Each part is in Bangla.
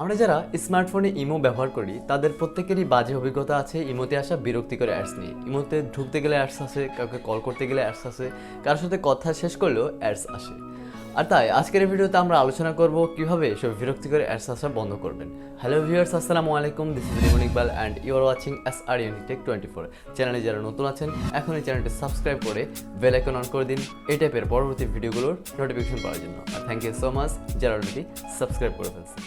আমরা যারা স্মার্টফোনে ইমো ব্যবহার করি তাদের প্রত্যেকেরই বাজে অভিজ্ঞতা আছে ইমোতে আসা বিরক্তিকর অ্যাডস নিয়ে। ইমোতে ঢুকতে গেলে অ্যাডস আসে, কাউকে কল করতে গেলে অ্যাডস আসে, কারোর সাথে কথা শেষ করলেও অ্যাডস আসে। আর তাই আজকের এই ভিডিওতে আমরা আলোচনা করব কিভাবে এসব বিরক্তিকর অ্যাডস আসা বন্ধ করবেন। হ্যালো ভিউয়ার্স, আসসালামু আলাইকুম, this is Rimon Iqbal and you are watching SR Tek24। চ্যানেলে যারা নতুন আছেন এখন এই চ্যানেলটি সাবস্ক্রাইব করে বেল আইকন অন করে দিন এই টাইপের পরবর্তী ভিডিওগুলোর নোটিফিকেশন পাওয়ার জন্য। আর থ্যাংক ইউ সো মাচ যারা অলরেডি সাবস্ক্রাইব করে ফেলছেন।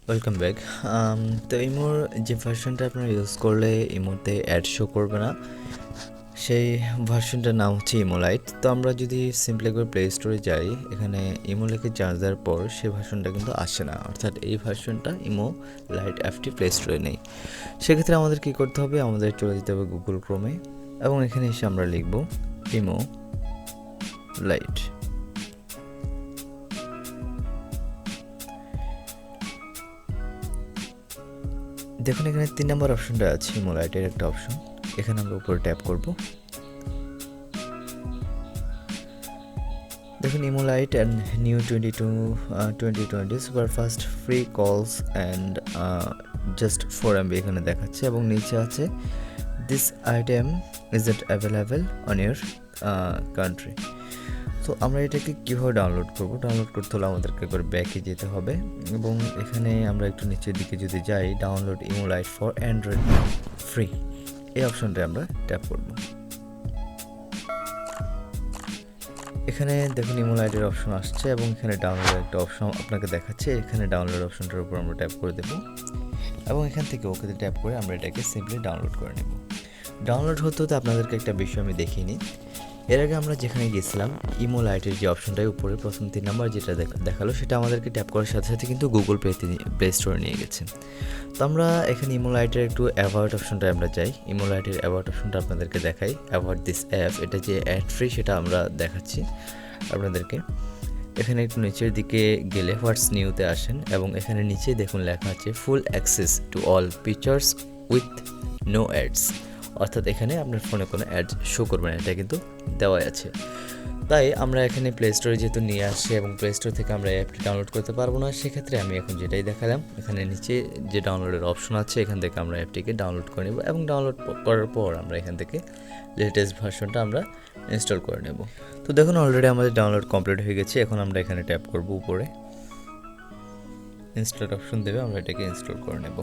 Welcome back. তো ইমোর যে ভার্সনটা আপনারা ইউজ করলে ইমোতে অ্যাড শো করবে না, সেই ভার্সনটার নাম হচ্ছে ইমো-লাইট। তো আমরা যদি সিম্পলি একবার প্লে স্টোরে যাই, এখানে ইমো লিখে চার্জ দেওয়ার পর সেই ভার্সনটা কিন্তু আসে না, অর্থাৎ এই ভার্সনটা ইমো-লাইট অ্যাপটি প্লে স্টোরে নেই। সেক্ষেত্রে আমাদের কী করতে হবে, আমাদের চলে যেতে হবে গুগল ক্রোমে এবং এখানে এসে আমরা লিখব ইমো-লাইট। দেখুন এখানে 3 নম্বর অপশনটা আছে, ইমো-লাইটের একটা অপশন। এখানে আমরা উপরে ট্যাপ করব। দেখুন imo-light and new 2020 superfast free কলস অ্যান্ড জাস্ট 4 MB এখানে দেখাচ্ছে এবং নিচে আছে this item is it available on your country. তো আমরা এটাকে কীভাবে ডাউনলোড করব? ডাউনলোড করতে হলে আমাদেরকে একবার ব্যাকে যেতে হবে এবং এখানে আমরা একটু নিচের দিকে যদি যাই, download imo-light for Android free, এই অপশনটায় আমরা ট্যাপ করব। এখানে দেখুন ইমো-লাইটের অপশন আসছে এবং এখানে ডাউনলোডের একটা অপশন আপনাকে দেখাচ্ছে। এখানে ডাউনলোড অপশনটার উপর আমরা ট্যাপ করে দেব এবং এখান থেকে ওকেতে ট্যাপ করে আমরা এটাকে সিম্পলি ডাউনলোড করে নেব। ডাউনলোড হতে হতে আপনাদেরকে একটা বিষয় আমি দেখিয়ে নিই। এর আগে আমরা যেখানে গিয়েছিলাম, ইমো-লাইটের যে অপশনটাই উপরে প্রথম 3 নাম্বার যেটা দেখালো, সেটা আমাদেরকে ট্যাপ করার সাথে সাথে কিন্তু গুগল প্লে স্টোরে নিয়ে গেছে। তো আমরা এখানে ইমো-লাইটের একটু অ্যাভয়েড অপশনটায় আমরা যাই। ইমো-লাইটের অ্যাভয়েড অপশনটা আপনাদেরকে দেখাই। অ্যাভয়েড দিস অ্যাপ, এটা যে অ্যাড ফ্রি সেটা আমরা দেখাচ্ছি আপনাদেরকে। এখানে একটু নিচের দিকে গেলে হোয়াটস নিউতে আসেন এবং এখানে নিচে দেখুন লেখা আছে full access to all features with no ads, অর্থাৎ এখানে আপনার ফোনে কোনো অ্যাড শো করবে না, এটা কিন্তু দেওয়াই আছে। তাই আমরা এখানে প্লে স্টোরে যেহেতু নিয়ে আসছি এবং প্লে স্টোর থেকে আমরা অ্যাপটি ডাউনলোড করতে পারবো না, সেক্ষেত্রে আমি এখন যেটাই দেখালাম, এখানে নিচে যে ডাউনলোডের অপশন আছে এখান থেকে আমরা অ্যাপটিকে ডাউনলোড করে নেব এবং ডাউনলোড করার পর আমরা এখান থেকে লেটেস্ট ভার্সনটা আমরা ইনস্টল করে নেব। তো দেখুন অলরেডি আমাদের ডাউনলোড কমপ্লিট হয়ে গেছে। এখন আমরা এখানে ট্যাপ করব উপরে, ইনস্টল অপশন দেবে, আমরা এটাকে ইনস্টল করে নেব।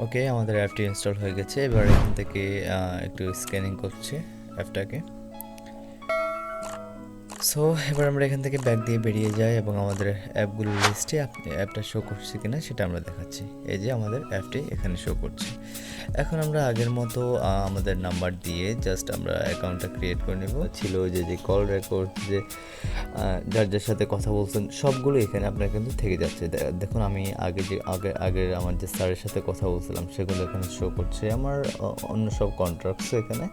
ওকে, আমাদের অ্যাপটি ইনস্টল হয়ে গেছে। এবার এখান থেকে একটু স্ক্যানিং করছে অ্যাপটাকে। সো এবার আমরা এখান থেকে ব্যাক দিয়ে বেরিয়ে যাই এবং আমাদের অ্যাপগুলোর লিস্টে অ্যাপটা শো করছে কিনা সেটা আমরা দেখাচ্ছি। এই যে আমাদের অ্যাপটি এখানে শো করছে। এখন আমরা আগের মতো আমাদের নাম্বার দিয়ে জাস্ট আমরা অ্যাকাউন্টটা ক্রিয়েট করে নেব। ছিল যে কল রেকর্ড, যে যার যার সাথে কথা বলছেন সবগুলো এখানে আপনার কিন্তু থেকে যাচ্ছে। দেখুন আমি আগের আমার যে স্যারের সাথে কথা বলছিলাম সেগুলো এখানে শো করছে, আমার অন্য সব কন্ট্রাক্টসও এখানে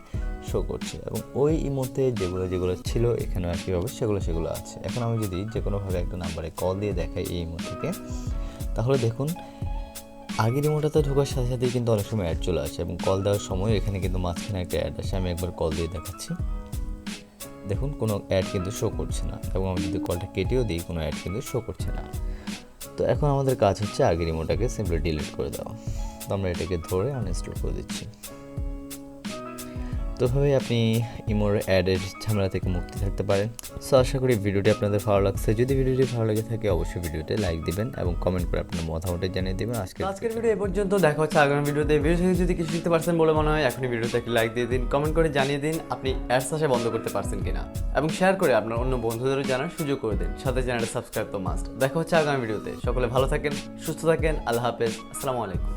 শো করছে এবং ওই ইমোতে যেগুলো ছিল এখানেও একইভাবে সেগুলো আছে। এখন আমি যদি যে কোনোভাবে একটা নাম্বারে কল দিয়ে দেখাই এই ইমো থেকে, তাহলে দেখুন আগের ইমোটাতে ঢোকার সাথে সাথেই কিন্তু অনেক সময় অ্যাড চলে আসে এবং কল দেওয়ার সময় এখানে কিন্তু মাঝখানে একটা অ্যাড আসে। আমি একবার কল দিয়ে দেখাচ্ছি, দেখুন কোনো অ্যাড কিন্তু শো করছে না এবং আমি যদি কলটা কেটেও দিই কোনো অ্যাড কিন্তু শো করছে না। তো এখন আমাদের কাজ হচ্ছে আগের ইমোটাকে সিম্পলি ডিলিট করে দেওয়া। তো আমরা এটাকে ধরে আনইনস্টল করে দিচ্ছি। তো এভাবেই আপনি ইমোর অ্যাডের ঝামেলা থেকে মুক্তি থাকতে পারেন। সো আশা করি ভিডিওটি আপনাদের ভালো লাগছে। যদি ভিডিওটি ভালো লেগে থাকে অবশ্যই ভিডিওতে লাইক দিবেন এবং কমেন্ট করে আপনার মতামত জানিয়ে দেবেন। আজকের ভিডিও এ পর্যন্ত, দেখা হচ্ছে আগামী ভিডিওতে। ভিডিও থেকে যদি কিছু শিখতে পারছেন বলে মনে হয়, এখনই ভিডিওতে একটি লাইক দিয়ে দিন, কমেন্ট করে জানিয়ে দিন আপনি অ্যাডস আসা বন্ধ করতে পারছেন কিনা এবং শেয়ার করে আপনার অন্য বন্ধুদেরও জানার সুযোগ করে দিন। সাথে চ্যানেলটা সাবস্ক্রাইব তো মাস্ট। দেখা হচ্ছে আগামী ভিডিওতে। সকলে ভালো থাকেন, সুস্থ থাকেন, আল্লাহ হাফেজ, আসসালামু আলাইকুম।